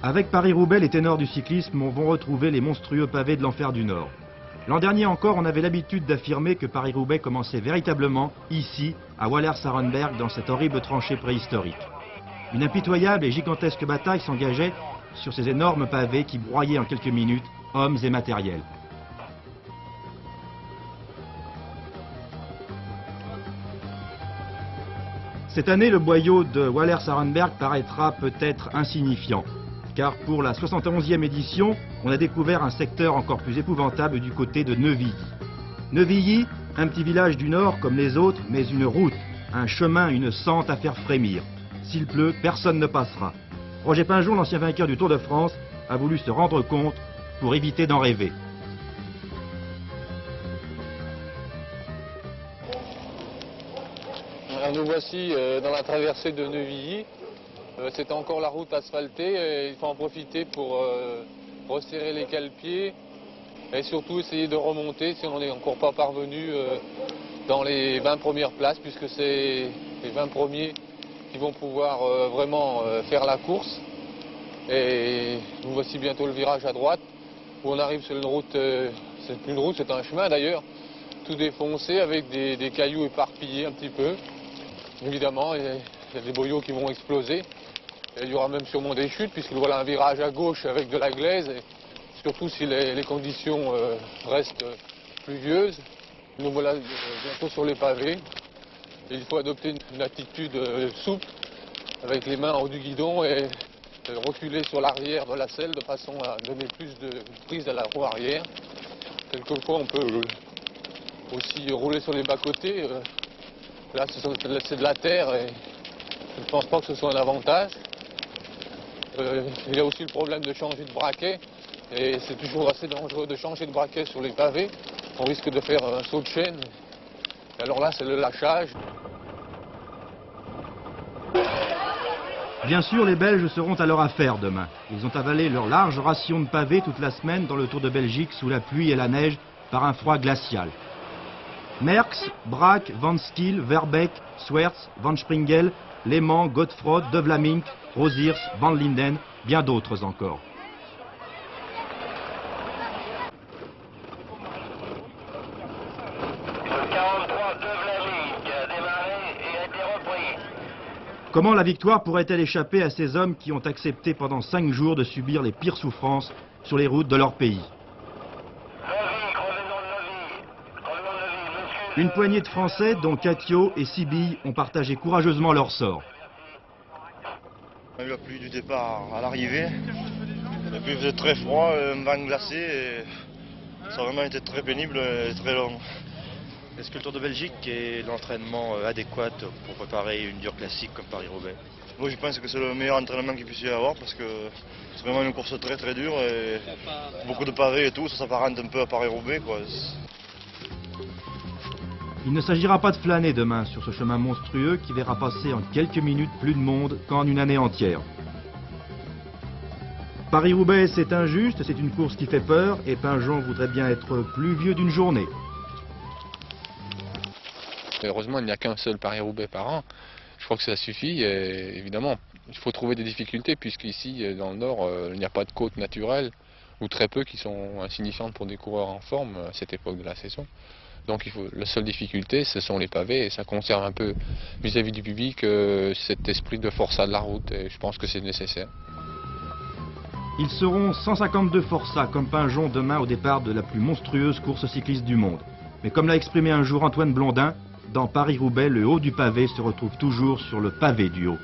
Avec Paris-Roubaix, les ténors du cyclisme vont retrouver les monstrueux pavés de l'enfer du Nord. L'an dernier encore, on avait l'habitude d'affirmer que Paris-Roubaix commençait véritablement ici, à Wallers-Arenberg, dans cette horrible tranchée préhistorique. Une impitoyable et gigantesque bataille s'engageait sur ces énormes pavés qui broyaient en quelques minutes hommes et matériel. Cette année, le boyau de Wallers-Arenberg paraîtra peut-être insignifiant, car pour la 71e édition, on a découvert un secteur encore plus épouvantable du côté de Neuvilly. Neuvilly, un petit village du Nord comme les autres, mais une route, un chemin, une sente à faire frémir. S'il pleut, personne ne passera. Roger Pinjon, l'ancien vainqueur du Tour de France, a voulu se rendre compte pour éviter d'en rêver. Alors nous voici dans la traversée de Neuvilly. C'est encore la route asphaltée et il faut en profiter pour resserrer les cale-pieds et surtout essayer de remonter si on n'est encore pas parvenu dans les 20 premières places, puisque c'est les 20 premiers qui vont pouvoir vraiment faire la course. Et nous voici bientôt le virage à droite où on arrive sur une route, c'est plus une route, c'est un chemin d'ailleurs, tout défoncé avec des cailloux éparpillés un petit peu. Évidemment, il y a des boyaux qui vont exploser. Et il y aura même sûrement des chutes, puisque voilà un virage à gauche avec de la glaise, et surtout si les conditions restent pluvieuses. Nous voilà bientôt sur les pavés. Et il faut adopter une attitude souple, avec les mains en haut du guidon et reculer sur l'arrière de la selle de façon à donner plus de prise à la roue arrière. Quelquefois on peut aussi rouler sur les bas-côtés. Là c'est de la terre et je ne pense pas que ce soit un avantage. Il y a aussi le problème de changer de braquet et c'est toujours assez dangereux de changer de braquet sur les pavés. On risque de faire un saut de chaîne. Et alors là c'est le lâchage. Bien sûr, les Belges seront à leur affaire demain. Ils ont avalé leur large ration de pavés toute la semaine dans le Tour de Belgique sous la pluie et la neige par un froid glacial. Merckx, Braque, Van Stil, Verbeek, Swerts, Van Springel, Lehmann, Godefroot, De Vlamingh, Rosiers, Van Linden, bien d'autres encore. Comment la victoire pourrait-elle échapper à ces hommes qui ont accepté pendant 5 jours de subir les pires souffrances sur les routes de leur pays? Une poignée de Français, dont Catio et Sibille, ont partagé courageusement leur sort. On a eu la pluie du départ à l'arrivée, et puis il faisait très froid, un vent glacé, et ça a vraiment été très pénible et très long. Est-ce que le Tour de Belgique est l'entraînement adéquat pour préparer une dure classique comme Paris-Roubaix? Moi je pense que c'est le meilleur entraînement qu'il puisse y avoir, parce que c'est vraiment une course très très dure, et beaucoup de pavés et tout, ça s'apparente un peu à Paris-Roubaix, quoi. Il ne s'agira pas de flâner demain sur ce chemin monstrueux qui verra passer en quelques minutes plus de monde qu'en une année entière. Paris-Roubaix, c'est injuste, c'est une course qui fait peur, et Pinjon voudrait bien être plus vieux d'une journée. Heureusement, il n'y a qu'un seul Paris-Roubaix par an. Je crois que ça suffit. Et évidemment, il faut trouver des difficultés, puisqu'ici, dans le Nord, il n'y a pas de côtes naturelles, ou très peu, qui sont insignifiantes pour des coureurs en forme à cette époque de la saison. Donc la seule difficulté, ce sont les pavés, et ça conserve un peu vis-à-vis du public cet esprit de forçat de la route, et je pense que c'est nécessaire. Ils seront 152 forçats comme Pinjon demain au départ de la plus monstrueuse course cycliste du monde. Mais comme l'a exprimé un jour Antoine Blondin, dans Paris-Roubaix, le haut du pavé se retrouve toujours sur le pavé du haut.